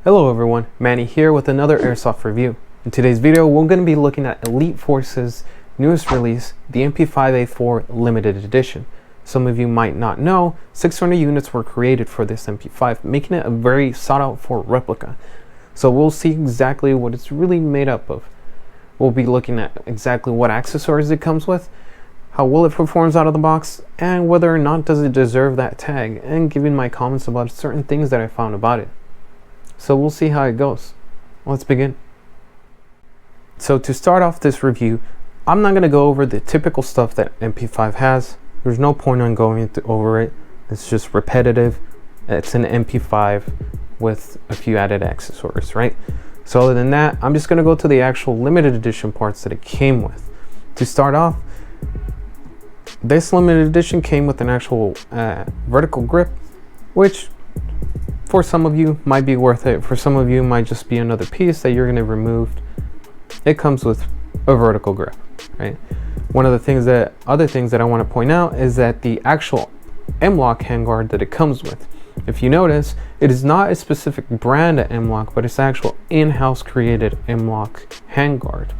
Hello everyone, Manny here with another airsoft review. In today's video, we're going to be looking at Elite Force's newest release, the MP5A4 Limited Edition. Some of you might not know, 600 units were created for this MP5, making it a very sought out for replica. So we'll see exactly what it's really made up of. We'll be looking at exactly what accessories it comes with, how well it performs out of the box, and whether or not does it deserve that tag, and giving my comments about certain things that I found about it. So we'll see how it goes. Let's begin. So to start off this review, I'm not going to go over the typical stuff that MP5 has. There's no point on going over it. It's just repetitive. It's an MP5 with a few added accessories, right? So other than that, I'm just going to go to the actual limited edition parts that it came with. To start off, this limited edition came with an actual vertical grip, which for some of you might be worth it. For some of you might just be another piece that you're going to remove. It comes with a vertical grip, right? One of the other things that I want to point out is that the actual M-LOK handguard that it comes with, if you notice, it is not a specific brand of M-LOK, but it's actual in-house created M-LOK handguard.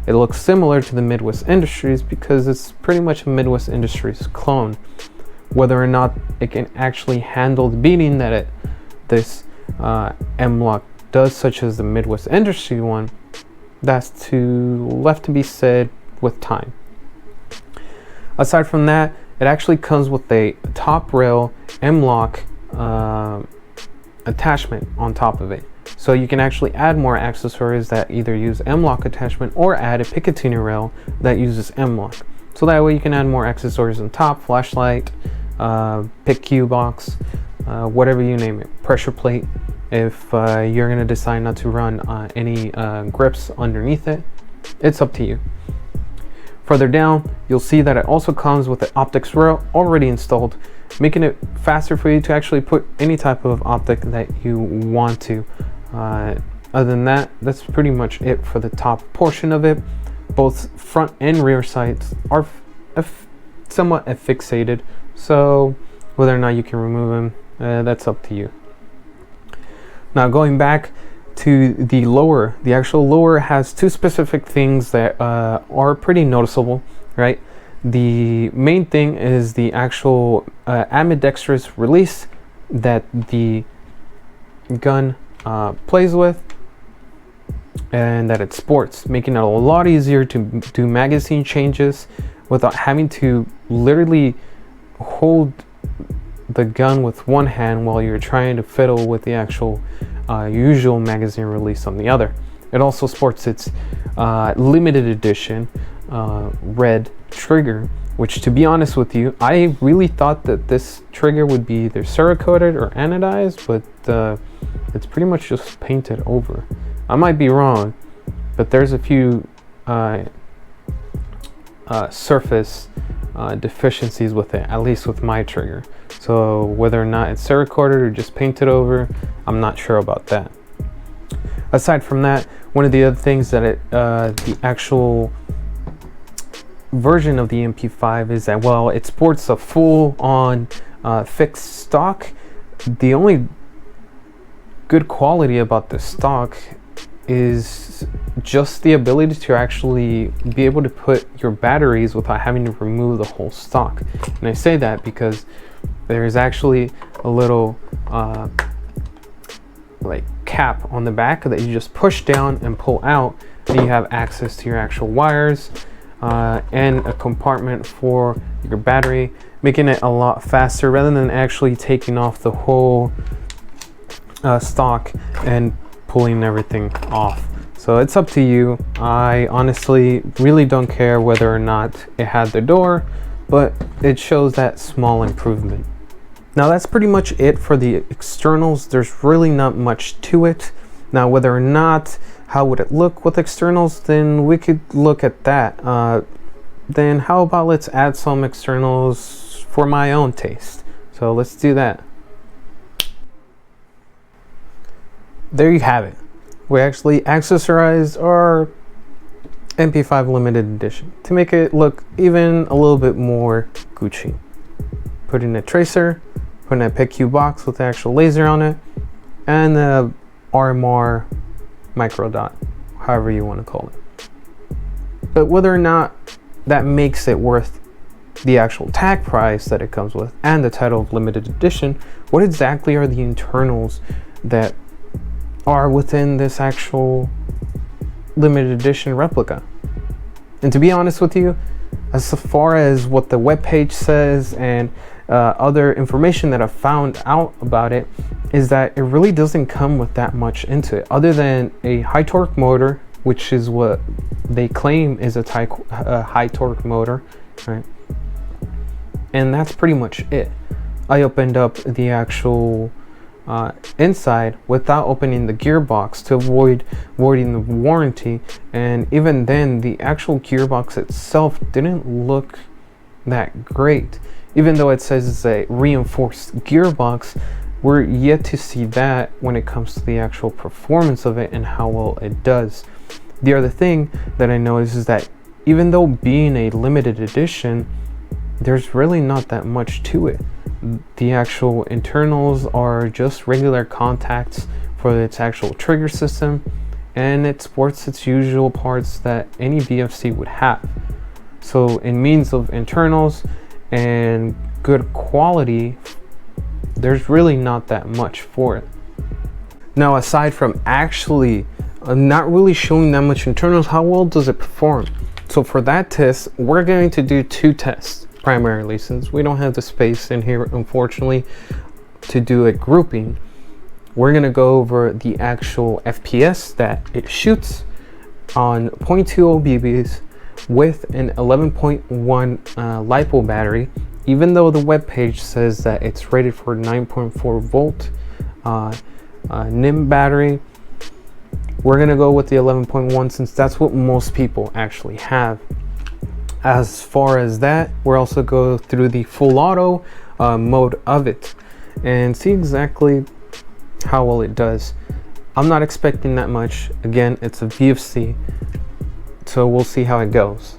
It looks similar to the Midwest Industries because it's pretty much a Midwest Industries clone. Whether or not it can actually handle the beating that this M-LOK does, such as the Midwest Industry one, that's left to be said with time. Aside from that, it actually comes with a top rail M-LOK attachment on top of it. So you can actually add more accessories that either use M-LOK attachment or add a Picatinny rail that uses M-LOK. So that way you can add more accessories on top, flashlight, pick cue box, whatever you name it, pressure plate, if you're going to decide not to run any grips underneath it. It's up to you. Further down, you'll see that it also comes with the optics rail already installed, making it faster for you to actually put any type of optic that you want to. Other than that, that's pretty much it for the top portion of it. Both front and rear sights are somewhat fixated, so whether or not you can remove them, that's up to you. Now going back to the lower, the actual lower has two specific things that are pretty noticeable, right? The main thing is the actual ambidextrous release that the gun plays with, and that it sports, making it a lot easier to do magazine changes without having to literally hold the gun with one hand while you're trying to fiddle with the actual usual magazine release on the other. It also sports its limited edition red trigger, which, to be honest with you, I really thought that this trigger would be either Cerakoted or anodized, but it's pretty much just painted over. I might be wrong, but there's a few surface deficiencies with it, at least with my trigger. So whether or not it's Cerakoted or just painted over, I'm not sure about that. Aside from that, one of the other things that the actual version of the MP5 is that, well, it sports a full-on fixed stock. The only good quality about the stock is just the ability to actually be able to put your batteries without having to remove the whole stock. And I say that because there's actually a little like cap on the back that you just push down and pull out, and you have access to your actual wires and a compartment for your battery, making it a lot faster rather than actually taking off the whole stock and pulling everything off. So it's up to you. I honestly really don't care whether or not it had the door, but it shows that small improvement. Now that's pretty much it for the externals. There's really not much to it. Now whether or not, how would it look with externals, then we could look at that. Then how about let's add some externals for my own taste. So let's do that. There you have it. We actually accessorized our MP5 Limited Edition to make it look even a little bit more Gucci. Put in a tracer, put in a PICU box with the actual laser on it, and RMR micro dot, however you want to call it. But whether or not that makes it worth the actual tag price that it comes with and the title of limited edition, what exactly are the internals that are within this actual limited edition replica? And to be honest with you, as far as what the webpage says and other information that I've found out about it, is that it really doesn't come with that much into it, other than a high torque motor, which is what they claim is a high torque motor, right? And that's pretty much it. I opened up the actual inside without opening the gearbox to avoid voiding the warranty, and even then the actual gearbox itself didn't look that great. Even though it says it's a reinforced gearbox, we're yet to see that when it comes to the actual performance of it and how well it does. The other thing that I noticed is that even though being a limited edition, there's really not that much to it. The actual internals are just regular contacts for its actual trigger system, and it sports its usual parts that any BFC would have. So in means of internals and good quality, there's really not that much for it. Now, aside from actually not really showing that much internals, how well does it perform? So for that test, we're going to do two tests primarily, since we don't have the space in here, unfortunately, to do a grouping. We're going to go over the actual FPS that it shoots on 0.20 BBs with an 11.1 LiPo battery, even though the webpage says that it's rated for 9.4 volt NIM battery. We're gonna go with the 11.1 since that's what most people actually have. As far as that, we'll also go through the full auto mode of it and see exactly how well it does. I'm not expecting that much. Again, it's a VFC, so we'll see how it goes.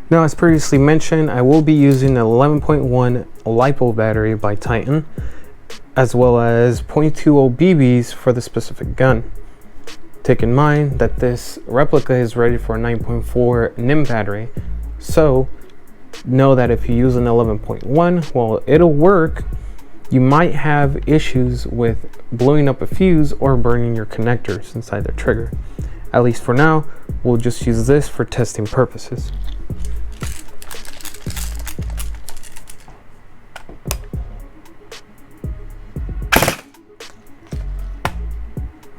Now, as previously mentioned, I will be using an 11.1 LiPo battery by Titan, as well as 0.20 BBs for the specific gun. Take in mind that this replica is rated for a 9.4 NIM battery, so know that if you use an 11.1, well, it'll work. You might have issues with blowing up a fuse or burning your connectors inside the trigger. At least for now, we'll just use this for testing purposes.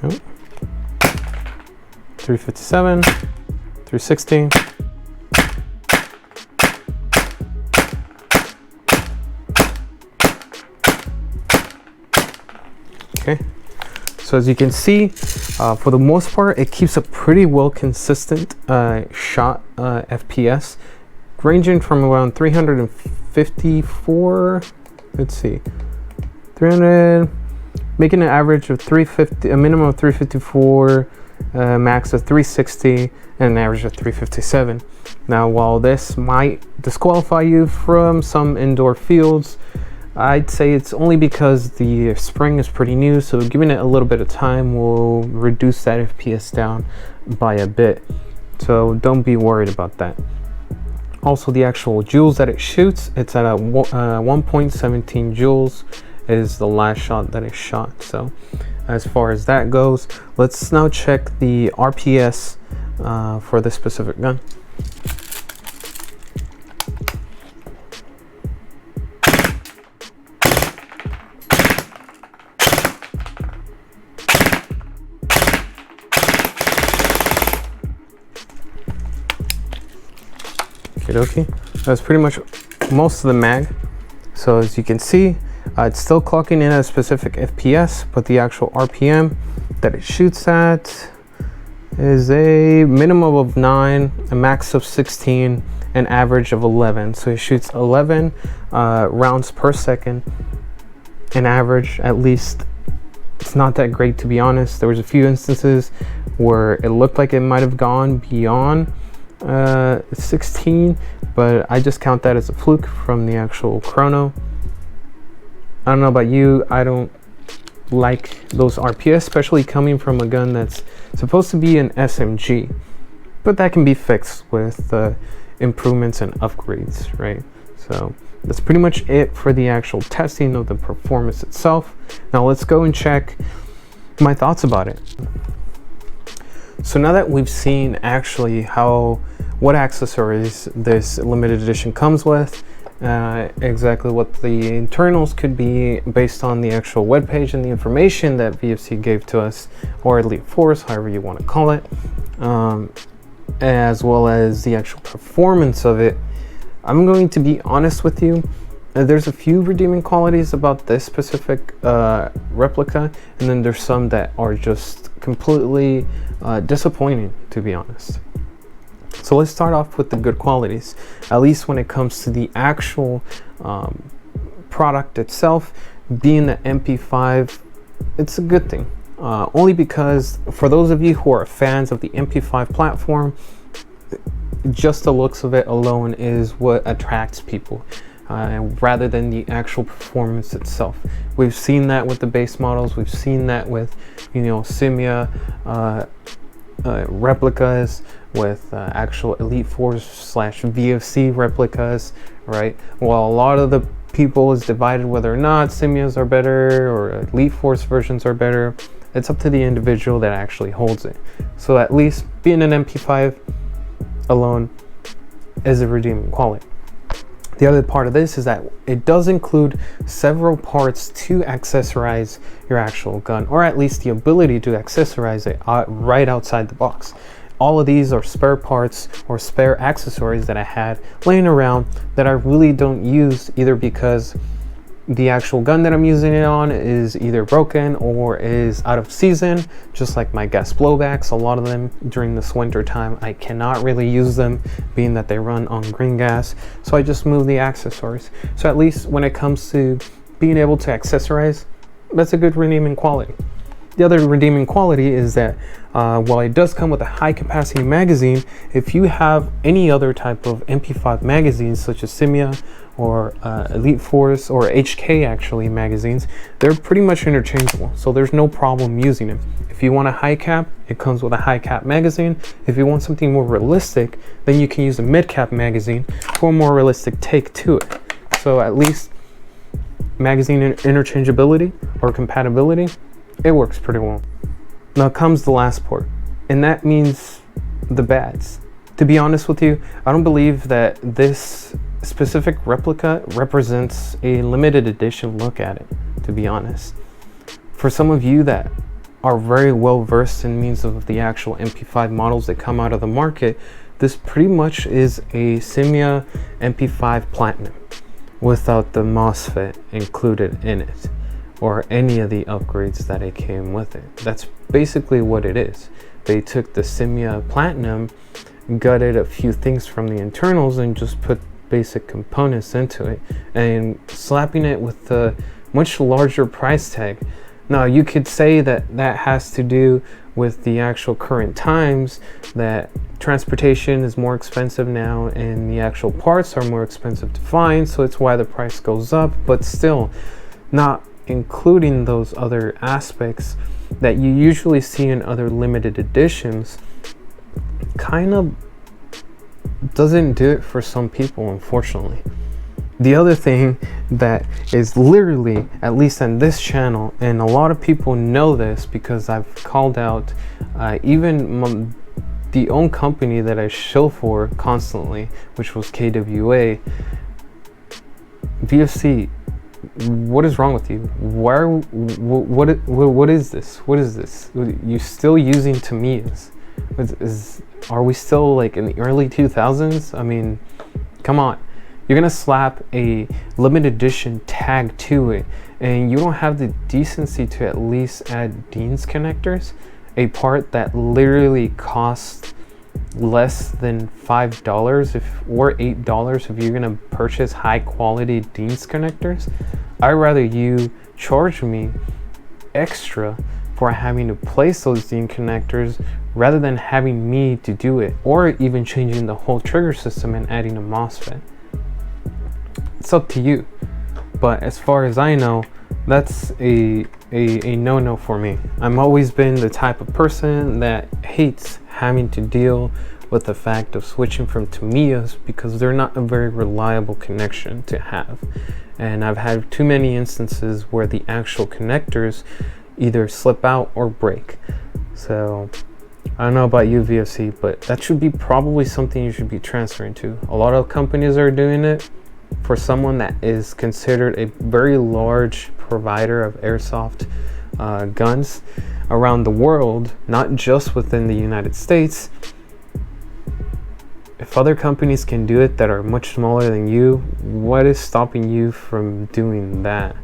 Oh. 357, 360. Okay, so as you can see, for the most part, it keeps a pretty well consistent shot FPS, ranging from around 354, let's see, 300, making an average of 350, a minimum of 354, max of 360, and an average of 357. Now, while this might disqualify you from some indoor fields, I'd say it's only because the spring is pretty new, so giving it a little bit of time will reduce that FPS down by a bit. So don't be worried about that. Also, the actual joules that it shoots, it's at a 1.17 joules is the last shot that it shot. So as far as that goes, let's now check the RPS for this specific gun. Okay, that's pretty much most of the mag. So as you can see, it's still clocking in at a specific FPS, but the actual RPM that it shoots at is a minimum of 9, a max of 16, an average of 11. So it shoots 11 rounds per second, an average. At least it's not that great, to be honest. There was a few instances where it looked like it might have gone beyond 16, but I just count that as a fluke from the actual Chrono. I don't know about you, I don't like those RPS, especially coming from a gun that's supposed to be an SMG, but that can be fixed with improvements and upgrades, right? So that's pretty much it for the actual testing of the performance itself. Now let's go and check my thoughts about it. So now that we've seen actually what accessories this limited edition comes with, exactly what the internals could be based on the actual webpage and the information that VFC gave to us, or Elite Force, however you want to call it, as well as the actual performance of it, I'm going to be honest with you. There's a few redeeming qualities about this specific replica, and then there's some that are just completely disappointing, to be honest. So let's start off with the good qualities, at least when it comes to the actual product itself. Being the MP5, it's a good thing, only because for those of you who are fans of the MP5 platform, just the looks of it alone is what attracts people, rather than the actual performance itself. We've seen that with the base models, we've seen that with, you know, Simia replicas, with actual Elite Force / VFC replicas, right? While a lot of the people is divided whether or not Simias are better or Elite Force versions are better, it's up to the individual that actually holds it. So at least being an MP5 alone is a redeeming quality. The other part of this is that it does include several parts to accessorize your actual gun, or at least the ability to accessorize it right outside the box. All of these are spare parts or spare accessories that I had laying around that I really don't use, either because the actual gun that I'm using it on is either broken or is out of season, just like my gas blowbacks. A lot of them during this winter time, I cannot really use them, being that they run on green gas. So I just move the accessories. So at least when it comes to being able to accessorize, that's a good redeeming quality. The other redeeming quality is that while it does come with a high capacity magazine, if you have any other type of MP5 magazines such as Simia or Elite Force or HK actually magazines, they're pretty much interchangeable, so there's no problem using them. If you want a high cap, it comes with a high cap magazine. If you want something more realistic, then you can use a mid cap magazine for a more realistic take to it. So at least magazine interchangeability or compatibility, it works pretty well. Now comes the last part, and that means the bads. To be honest with you, I don't believe that this specific replica represents a limited edition look at it, to be honest. For some of you that are very well versed in means of the actual MP5 models that come out of the market, this pretty much is a Simia MP5 Platinum without the MOSFET included in it, or any of the upgrades that it came with it. That's basically what it is. They took the Simia Platinum, gutted a few things from the internals, and just put basic components into it, and slapping it with a much larger price tag. Now you could say that that has to do with the actual current times, that transportation is more expensive now and the actual parts are more expensive to find, so it's why the price goes up. But still, not including those other aspects that you usually see in other limited editions, kind of doesn't do it for some people, unfortunately. The other thing that is literally, at least on this channel, and a lot of people know this because I've called out even the own company that I show for constantly, which was KWA. VFC, what is wrong with you? What is this? What is this? You still using Tamiya's? Are we still like in the early 2000s? I mean, come on. You're gonna slap a limited edition tag to it, and you don't have the decency to at least add Dean's connectors, a part that literally costs less than $5 or $8 if you're gonna purchase high quality Dean's connectors. I'd rather you charge me extra for having to place those Dean connectors rather than having me to do it, or even changing the whole trigger system and adding a MOSFET. It's up to you, but as far as I know, that's a a no-no for me. I've always been the type of person that hates having to deal with the fact of switching from Tamiya's because they're not a very reliable connection to have. And I've had too many instances where the actual connectors either slip out or break. So I don't know about you, VFC, but that should be probably something you should be transferring to. A lot of companies are doing it. For someone that is considered a very large provider of airsoft guns around the world, not just within the United States, if other companies can do it that are much smaller than you, what is stopping you from doing that?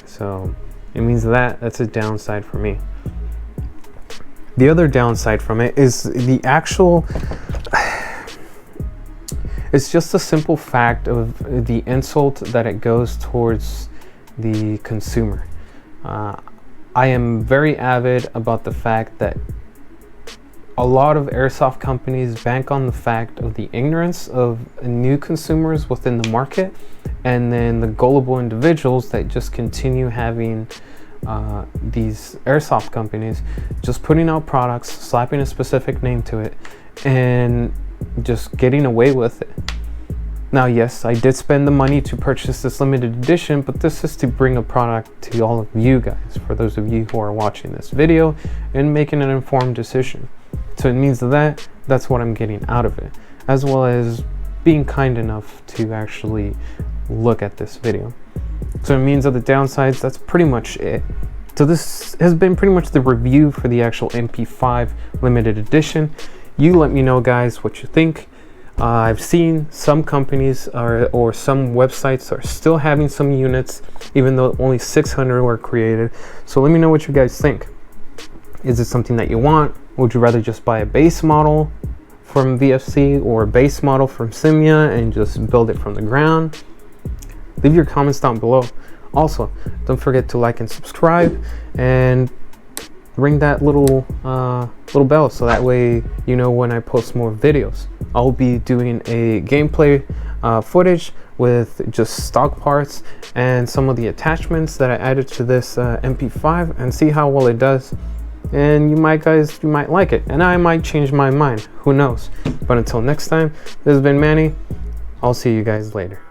So it means that's a downside for me. The other downside from it is the actual, it's just a simple fact of the insult that it goes towards the consumer. I am very avid about the fact that a lot of airsoft companies bank on the fact of the ignorance of new consumers within the market, and then the gullible individuals that just continue having these airsoft companies just putting out products, slapping a specific name to it, and just getting away with it. Now, yes, I did spend the money to purchase this limited edition, but this is to bring a product to all of you guys, for those of you who are watching this video and making an informed decision. So it means that's what I'm getting out of it, as well as being kind enough to actually look at this video. So it means of the downsides, that's pretty much it. So this has been pretty much the review for the actual MP5 limited edition. You let me know, guys, what you think. I've seen some companies or some websites are still having some units, even though only 600 were created. So let me know what you guys think. Is it something that you want? Would you rather just buy a base model from VFC or a base model from Simya and just build it from the ground? Leave your comments down below. Also, don't forget to like and subscribe and ring that little bell so that way you know when I post more videos. I'll be doing a gameplay footage with just stock parts and some of the attachments that I added to this MP5 and see how well it does. And you might like it, and I might change my mind, who knows. But until next time, this has been Manny. I'll see you guys later.